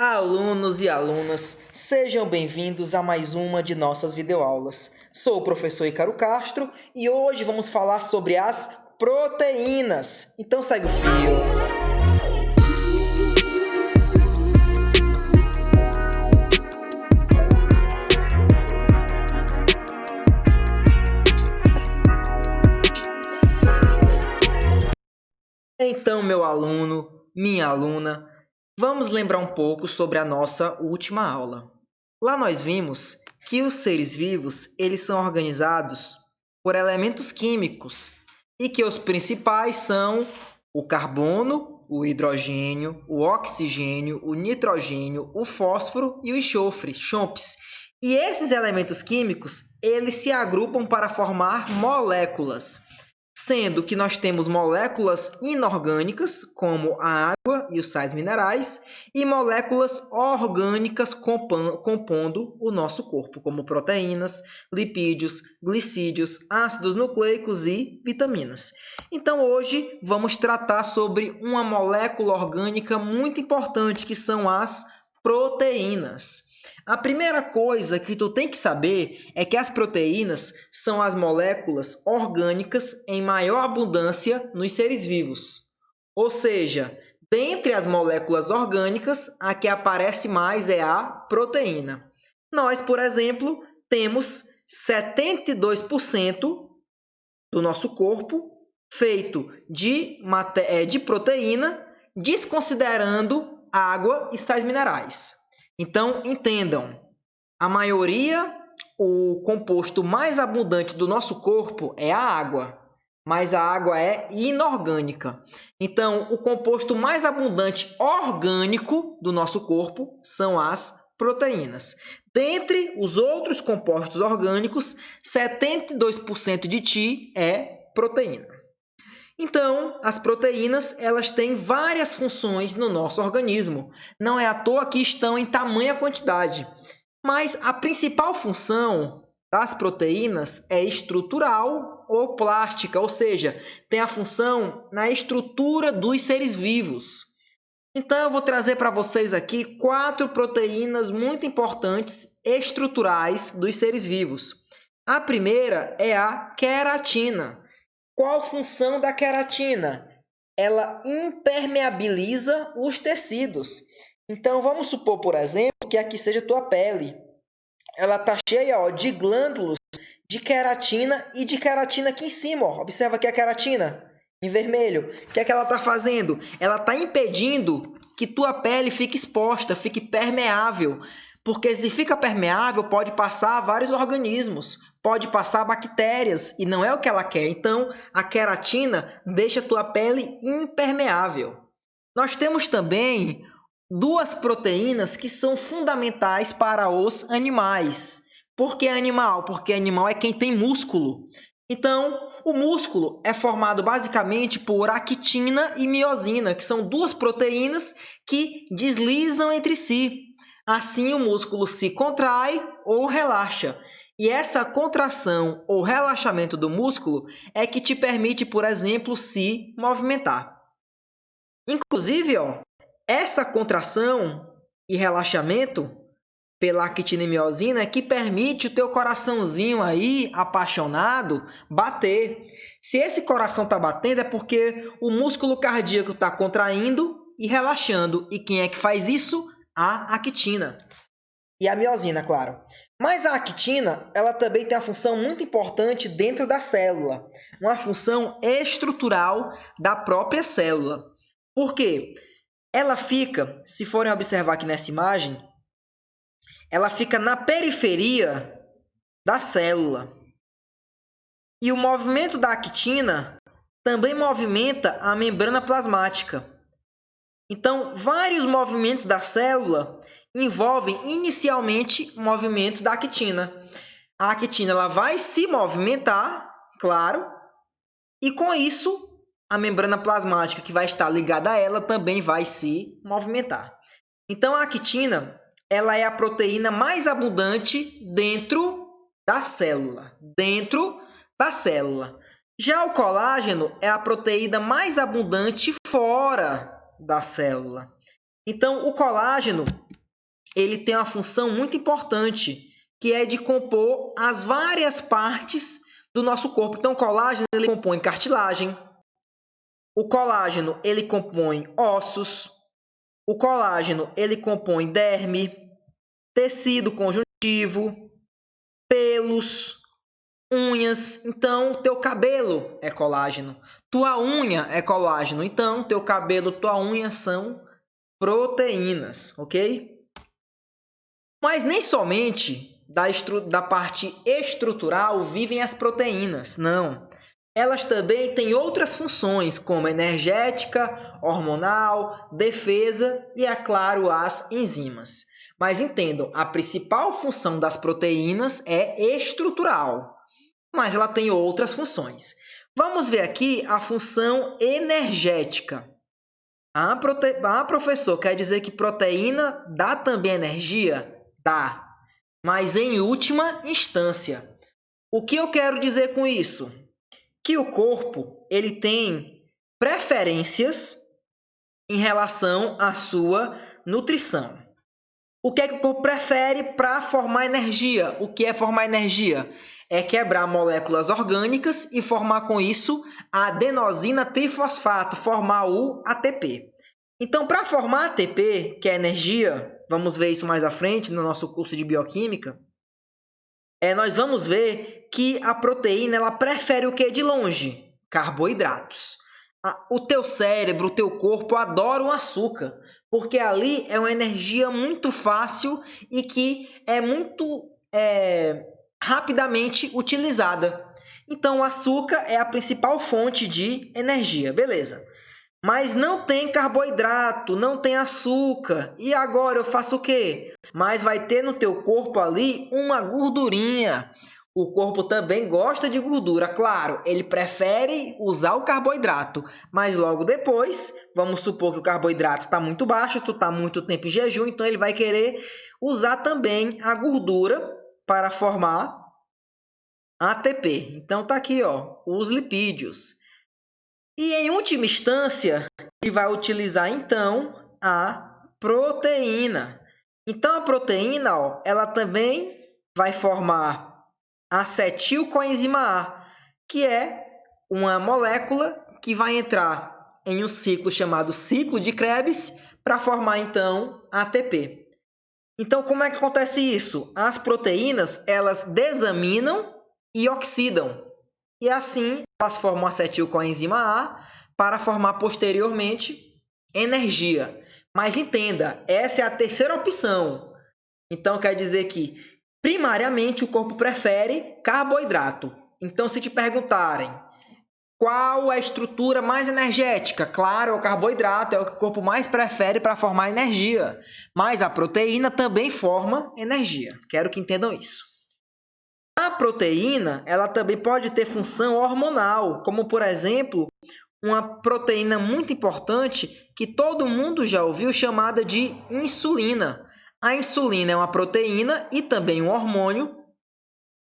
Alunos e alunas, sejam bem-vindos a mais uma de nossas videoaulas. Sou o professor Ícaro Castro e hoje vamos falar sobre as proteínas. Então segue o fio. Então, meu aluno, minha aluna, vamos lembrar um pouco sobre a nossa última aula. Lá nós vimos que os seres vivos, eles são organizados por elementos químicos e que os principais são o carbono, o hidrogênio, o oxigênio, o nitrogênio, o fósforo e o enxofre, chomps. E esses elementos químicos, eles se agrupam para formar moléculas. Sendo que nós temos moléculas inorgânicas, como a água e os sais minerais, e moléculas orgânicas compondo o nosso corpo, como proteínas, lipídios, glicídios, ácidos nucleicos e vitaminas. Então, hoje, vamos tratar sobre uma molécula orgânica muito importante, que são as proteínas. A primeira coisa que tu tem que saber é que as proteínas são as moléculas orgânicas em maior abundância nos seres vivos. Ou seja, dentre as moléculas orgânicas, a que aparece mais é a proteína. Nós, por exemplo, temos 72% do nosso corpo feito de proteína, desconsiderando água e sais minerais. Então, entendam, o composto mais abundante do nosso corpo é a água, mas a água é inorgânica. Então, o composto mais abundante orgânico do nosso corpo são as proteínas. Dentre os outros compostos orgânicos, 72% de ti é proteína. Então, as proteínas, elas têm várias funções no nosso organismo. Não é à toa que estão em tamanha quantidade. Mas a principal função das proteínas é estrutural ou plástica, ou seja, tem a função na estrutura dos seres vivos. Então, eu vou trazer para vocês aqui 4 proteínas muito importantes estruturais dos seres vivos. A primeira é a queratina. Qual a função da queratina? Ela impermeabiliza os tecidos. Então, vamos supor, por exemplo, que aqui seja a tua pele. Ela está cheia de glândulos de queratina e de queratina aqui em cima. Observa aqui a queratina em vermelho. O que é que ela está fazendo? Ela está impedindo que tua pele fique exposta, fique permeável. Porque se fica permeável, pode passar vários organismos, pode passar bactérias, e não é o que ela quer. Então, a queratina deixa a tua pele impermeável. Nós temos também 2 proteínas que são fundamentais para os animais. Por que animal? Porque animal é quem tem músculo. Então, o músculo é formado basicamente por actina e miosina, que são 2 proteínas que deslizam entre si. Assim, o músculo se contrai ou relaxa. E essa contração ou relaxamento do músculo é que te permite, por exemplo, se movimentar. Inclusive, essa contração e relaxamento pela actina e miosina é que permite o teu coraçãozinho aí, apaixonado, bater. Se esse coração está batendo é porque o músculo cardíaco está contraindo e relaxando. E quem é que faz isso? A actina e a miosina, claro. Mas a actina, ela também tem uma função muito importante dentro da célula, uma função estrutural da própria célula. Por quê? Ela fica, se forem observar aqui nessa imagem, ela fica na periferia da célula. E o movimento da actina também movimenta a membrana plasmática. Então, vários movimentos da célula envolvem inicialmente movimentos da actina. A actina ela vai se movimentar, claro, e com isso a membrana plasmática que vai estar ligada a ela também vai se movimentar. Então, a actina ela é a proteína mais abundante dentro da célula. Já o colágeno é a proteína mais abundante fora da célula. Então, o colágeno ele tem uma função muito importante, que é de compor as várias partes do nosso corpo. Então, o colágeno ele compõe cartilagem, o colágeno ele compõe ossos, o colágeno ele compõe derme, tecido conjuntivo, pelos, unhas. Então, teu cabelo é colágeno. Tua unha é colágeno. Então, teu cabelo, tua unha são proteínas, ok? Mas nem somente da parte estrutural vivem as proteínas, não. Elas também têm outras funções, como energética, hormonal, defesa e, é claro, as enzimas. Mas entendam, a principal função das proteínas é estrutural, mas ela tem outras funções. Vamos ver aqui a função energética. Professor, quer dizer que proteína dá também energia? Dá, mas em última instância. O que eu quero dizer com isso? Que o corpo ele tem preferências em relação à sua nutrição. O que é que o corpo prefere para formar energia? O que é formar energia? É quebrar moléculas orgânicas e formar com isso a adenosina trifosfato, formar o ATP. Então, para formar ATP, que é energia, vamos ver isso mais à frente no nosso curso de bioquímica, nós vamos ver que a proteína ela prefere o que de longe? Carboidratos. O teu cérebro, o teu corpo adora o açúcar, porque ali é uma energia muito fácil e que é muito rapidamente utilizada. Então, o açúcar é a principal fonte de energia, beleza. Mas não tem carboidrato, não tem açúcar. E agora eu faço o quê? Mas vai ter no teu corpo ali uma gordurinha. O corpo também gosta de gordura, claro, ele prefere usar o carboidrato, mas logo depois, vamos supor que o carboidrato está muito baixo, tu está muito tempo em jejum, então ele vai querer usar também a gordura para formar ATP. Então tá aqui, ó, os lipídios. E em última instância, ele vai utilizar então a proteína. Então a proteína, ó, ela também vai formar acetilcoenzima A, que é uma molécula que vai entrar em um ciclo chamado ciclo de Krebs para formar então ATP. Então como é que acontece isso? As proteínas, elas desaminam e oxidam. E assim elas formam acetilcoenzima A para formar posteriormente energia. Mas entenda, essa é a terceira opção. Então quer dizer que primariamente o corpo prefere carboidrato. Então se te perguntarem qual é a estrutura mais energética, claro, é o carboidrato, é o que o corpo mais prefere para formar energia. Mas a proteína também forma energia. Quero que entendam isso. A proteína, ela também pode ter função hormonal, como por exemplo, uma proteína muito importante que todo mundo já ouviu chamada de insulina. A insulina é uma proteína e também um hormônio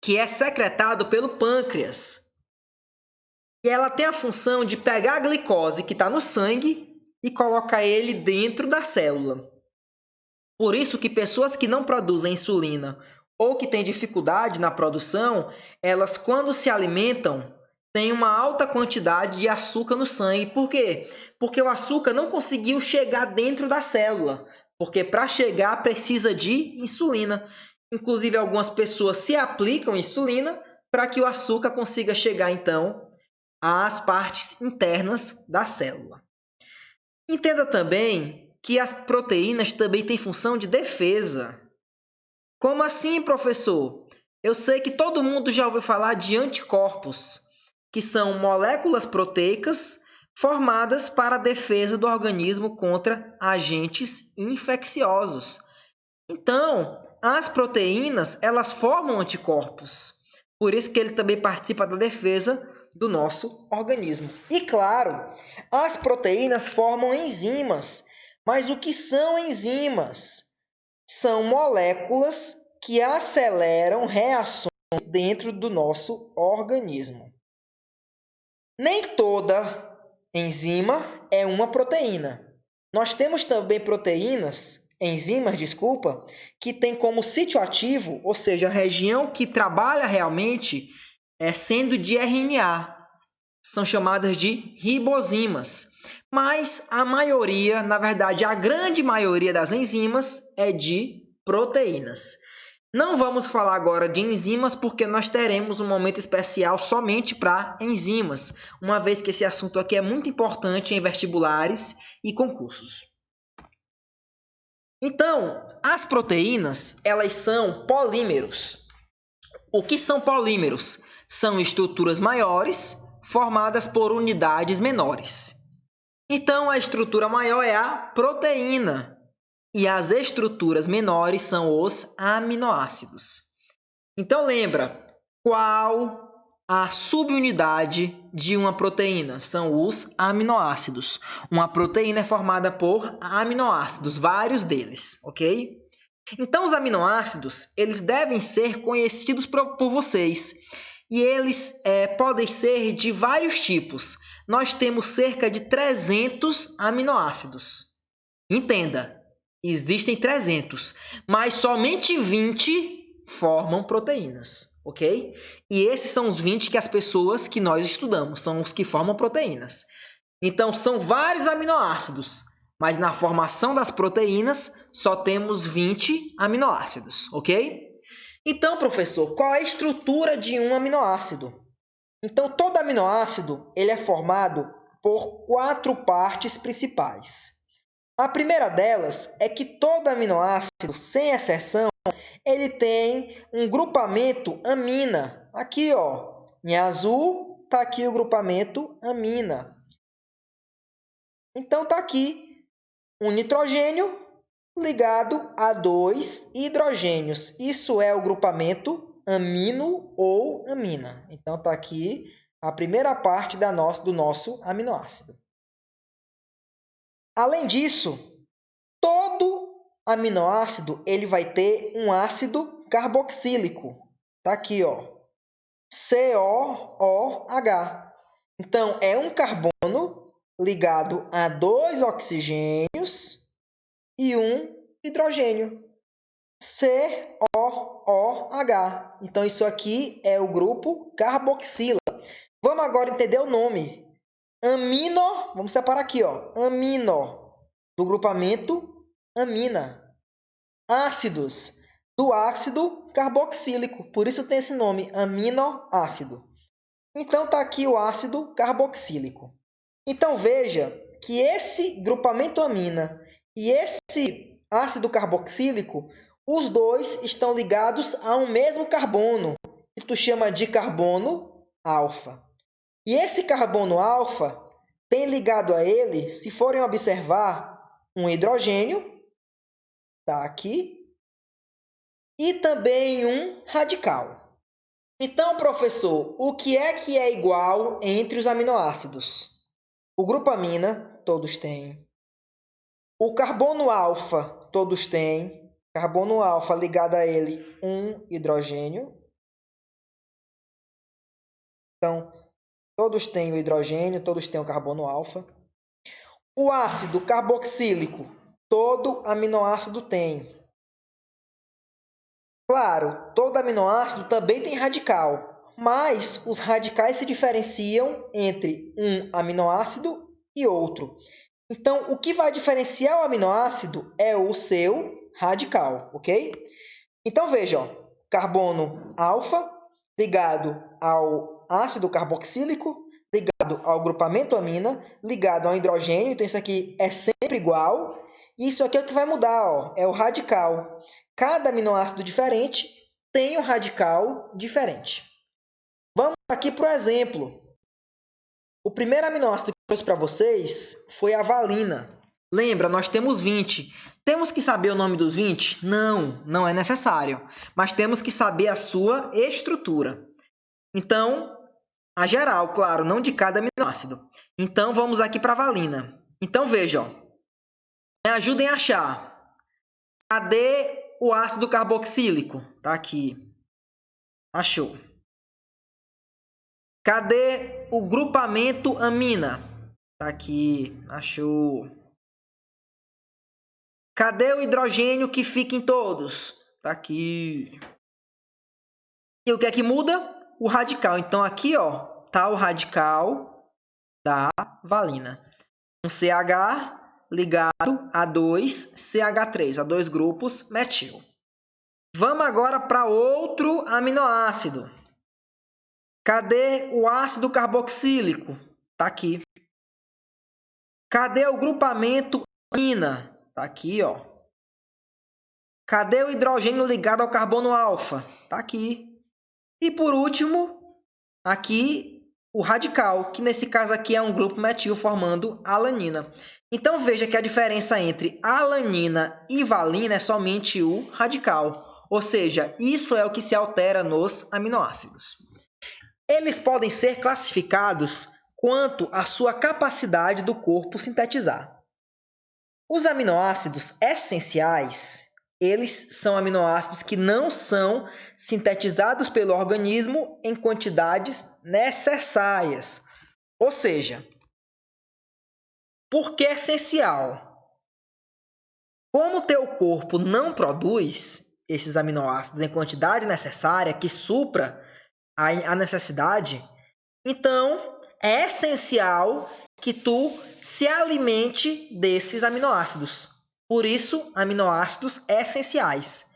que é secretado pelo pâncreas. E ela tem a função de pegar a glicose que está no sangue e colocar ele dentro da célula. Por isso que pessoas que não produzem insulina ou que têm dificuldade na produção, elas quando se alimentam, têm uma alta quantidade de açúcar no sangue. Por quê? Porque o açúcar não conseguiu chegar dentro da célula. Porque para chegar precisa de insulina. Inclusive algumas pessoas se aplicam insulina para que o açúcar consiga chegar então às partes internas da célula. Entenda também que as proteínas também têm função de defesa. Como assim, professor? Eu sei que todo mundo já ouviu falar de anticorpos, que são moléculas proteicas formadas para a defesa do organismo contra agentes infecciosos. Então, as proteínas, elas formam anticorpos. Por isso que ele também participa da defesa do nosso organismo. E claro, as proteínas formam enzimas. Mas o que são enzimas? São moléculas que aceleram reações dentro do nosso organismo. Nem toda enzima é uma proteína. Nós temos também proteínas enzimas, desculpa, que tem como sítio ativo, ou seja, a região que trabalha realmente sendo de RNA. São chamadas de ribozimas. Mas a maioria, na verdade, a grande maioria das enzimas é de proteínas. Não vamos falar agora de enzimas porque nós teremos um momento especial somente para enzimas, uma vez que esse assunto aqui é muito importante em vestibulares e concursos. Então, as proteínas, elas são polímeros. O que são polímeros? São estruturas maiores formadas por unidades menores. Então, a estrutura maior é a proteína e as estruturas menores são os aminoácidos. Então, lembra, qual a subunidade de uma proteína? São os aminoácidos. Uma proteína é formada por aminoácidos, vários deles, ok? Então, os aminoácidos, eles devem ser conhecidos por vocês. E eles podem ser de vários tipos. Nós temos cerca de 300 aminoácidos. Entenda, existem 300, mas somente 20 formam proteínas, ok? E esses são os 20 que as pessoas que nós estudamos, são os que formam proteínas. Então, são vários aminoácidos, mas na formação das proteínas só temos 20 aminoácidos, ok? Então, professor, qual é a estrutura de um aminoácido? Então, todo aminoácido ele é formado por 4 partes principais. A primeira delas é que todo aminoácido, sem exceção, ele tem um grupamento amina. Aqui, ó, em azul, está aqui o grupamento amina. Então, está aqui um nitrogênio ligado a 2 hidrogênios. Isso é o grupamento amino ou amina. Então, está aqui a primeira parte do nosso aminoácido. Além disso, todo aminoácido ele vai ter um ácido carboxílico. Está aqui, ó, COOH. Então, é um carbono ligado a 2 oxigênios e um hidrogênio, COOH. Então, isso aqui é o grupo carboxila. Vamos agora entender o nome. Amino, vamos separar aqui, ó, amino, do grupamento amina. Ácidos, do ácido carboxílico, por isso tem esse nome, aminoácido. Então, está aqui o ácido carboxílico. Então, veja que esse grupamento amina e esse ácido carboxílico, os dois estão ligados a um mesmo carbono, que tu chama de carbono alfa. E esse carbono alfa tem ligado a ele, se forem observar, um hidrogênio, tá aqui, e também um radical. Então, professor, o que é igual entre os aminoácidos? O grupo amina, todos têm. O carbono alfa, todos têm. Carbono alfa ligado a ele, um hidrogênio. Então, todos têm o hidrogênio, todos têm o carbono alfa. O ácido carboxílico, todo aminoácido tem. Claro, todo aminoácido também tem radical, mas os radicais se diferenciam entre um aminoácido e outro. Então, o que vai diferenciar o aminoácido é o seu radical, ok? Então, veja, ó, carbono alfa ligado ao ácido carboxílico, ligado ao grupamento amina, ligado ao hidrogênio. Então, isso aqui é sempre igual. Isso aqui é o que vai mudar, ó, é o radical. Cada aminoácido diferente tem um radical diferente. Vamos aqui para o exemplo. O primeiro aminoácido que eu trouxe para vocês foi a valina. Lembra, nós temos 20. Temos que saber o nome dos 20? Não, não é necessário. Mas temos que saber a sua estrutura. Então, a geral, claro, não de cada aminoácido. Então, vamos aqui para a valina. Então, veja, ó. Me ajudem a achar. Cadê o ácido carboxílico? Tá aqui. Achou. Cadê o grupamento amina? Tá aqui. Achou. Cadê o hidrogênio que fica em todos? Tá aqui. E o que é que muda? O radical. Então, aqui, ó, tá o radical da valina. Um CH ligado a 2 CH3, a 2 grupos metil. Vamos agora para outro aminoácido. Cadê o ácido carboxílico? Tá aqui. Cadê o grupamento amina? Tá aqui, ó. Cadê o hidrogênio ligado ao carbono alfa? Tá aqui. E por último, aqui o radical, que nesse caso aqui é um grupo metil formando alanina. Então veja que a diferença entre alanina e valina é somente o radical. Ou seja, isso é o que se altera nos aminoácidos. Eles podem ser classificados quanto à sua capacidade do corpo sintetizar. Os aminoácidos essenciais, eles são aminoácidos que não são sintetizados pelo organismo em quantidades necessárias. Ou seja, por que essencial? Como o teu corpo não produz esses aminoácidos em quantidade necessária que supra a necessidade, então é essencial que tu se alimente desses aminoácidos. Por isso, aminoácidos essenciais.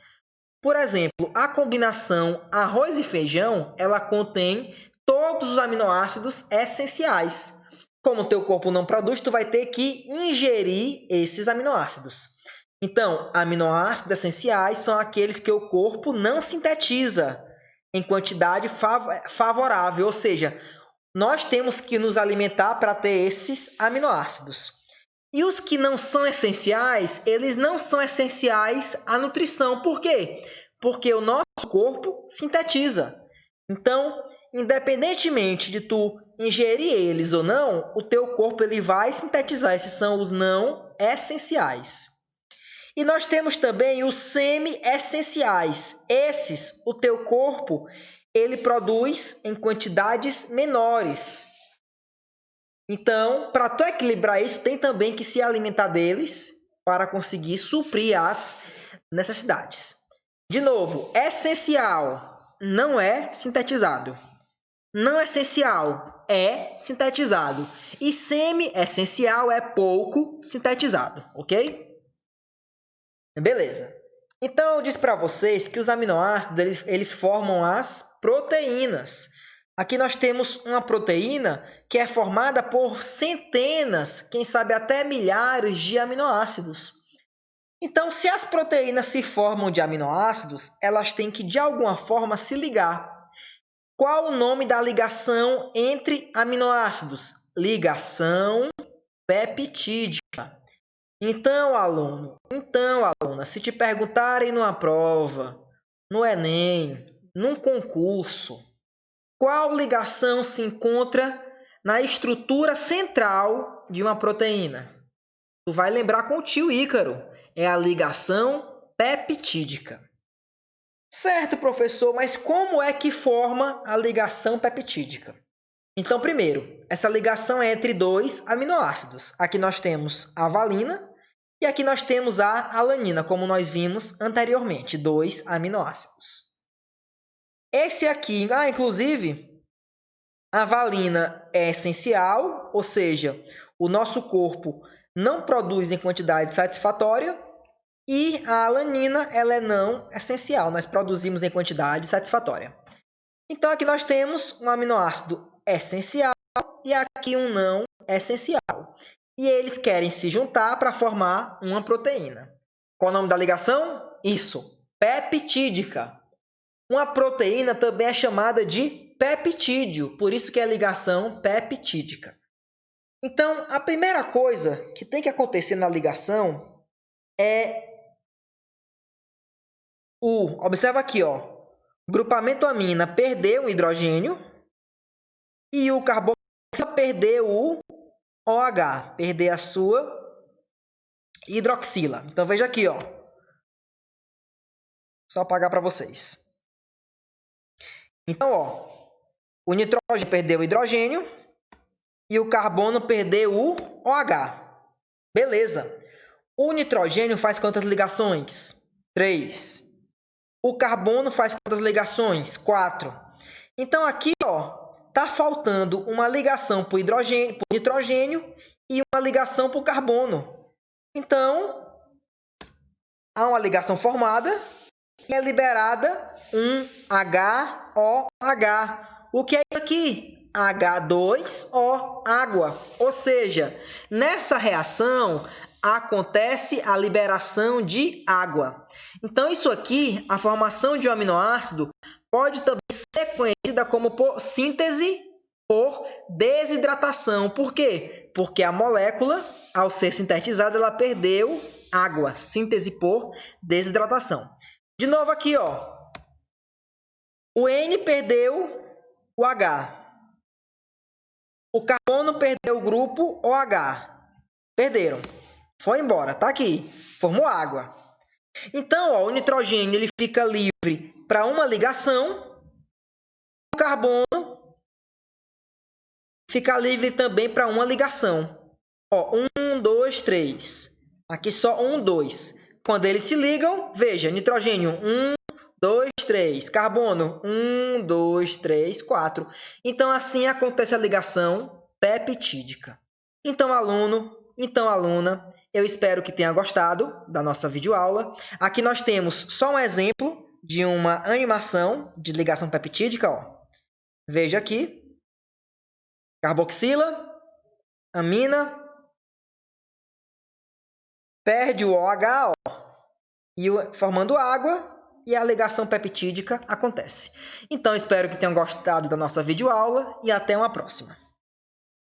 Por exemplo, a combinação arroz e feijão, ela contém todos os aminoácidos essenciais. Como o teu corpo não produz, tu vai ter que ingerir esses aminoácidos. Então, aminoácidos essenciais são aqueles que o corpo não sintetiza em quantidade favorável, ou seja, nós temos que nos alimentar para ter esses aminoácidos. E os que não são essenciais, eles não são essenciais à nutrição. Por quê? Porque o nosso corpo sintetiza. Então, independentemente de tu ingerir eles ou não, o teu corpo ele vai sintetizar. Esses são os não essenciais. E nós temos também os semi-essenciais. Esses, o teu corpo, ele produz em quantidades menores. Então, para tu equilibrar isso, tem também que se alimentar deles para conseguir suprir as necessidades. De novo, essencial não é sintetizado. Não essencial é sintetizado. E semi-essencial é pouco sintetizado, ok? Beleza. Então, eu disse para vocês que os aminoácidos eles formam as proteínas. Aqui nós temos uma proteína que é formada por centenas, quem sabe até milhares de aminoácidos. Então, se as proteínas se formam de aminoácidos, elas têm que, de alguma forma, se ligar. Qual o nome da ligação entre aminoácidos? Ligação peptídica. Então, aluna, se te perguntarem numa prova, no Enem, num concurso, qual ligação se encontra na estrutura central de uma proteína? Tu vai lembrar com o tio Ícaro. É a ligação peptídica. Certo, professor, mas como é que forma a ligação peptídica? Então, primeiro, essa ligação é entre dois aminoácidos. Aqui nós temos a valina e aqui nós temos a alanina, como nós vimos anteriormente, dois aminoácidos. Esse aqui, inclusive, a valina é essencial, ou seja, o nosso corpo não produz em quantidade satisfatória, e a alanina ela é não essencial, nós produzimos em quantidade satisfatória. Então, aqui nós temos um aminoácido essencial e aqui um não essencial. E eles querem se juntar para formar uma proteína. Qual o nome da ligação? Isso, peptídica. Uma proteína também é chamada de peptídeo, por isso que é a ligação peptídica. Então, a primeira coisa que tem que acontecer na ligação é observa aqui, ó, grupamento amina perdeu o hidrogênio e o carbono perdeu o OH, perder a sua hidroxila. Então, veja aqui, ó. Só apagar para vocês. Então, ó, o nitrogênio perdeu o hidrogênio e o carbono perdeu o OH. Beleza. O nitrogênio faz quantas ligações? 3. O carbono faz quantas ligações? 4. Então, aqui, ó, tá faltando uma ligação para o nitrogênio e uma ligação para o carbono. Então, há uma ligação formada e é liberada um HOH. O que é isso aqui? H2O, água. Ou seja, nessa reação acontece a liberação de água. Então, isso aqui, a formação de um aminoácido, pode também ser conhecida como síntese por desidratação. Por quê? Porque a molécula, ao ser sintetizada, ela perdeu água. Síntese por desidratação. De novo aqui, ó. O N perdeu o H. O carbono perdeu o grupo OH. Perderam. Foi embora. Tá aqui. Formou água. Então, ó, o nitrogênio ele fica livre para uma ligação. O carbono fica livre também para uma ligação. Ó, 1, 2, 3. Aqui só 1, 2. Quando eles se ligam, veja, nitrogênio 1, 2, 3. Carbono 1, 2, 3, 4. Então, assim acontece a ligação peptídica. Então, aluno, então, aluna, eu espero que tenha gostado da nossa videoaula. Aqui nós temos só um exemplo de uma animação de ligação peptídica. Ó. Veja aqui. Carboxila, amina, perde o OH, ó, formando água, e a ligação peptídica acontece. Então, espero que tenham gostado da nossa videoaula e até uma próxima.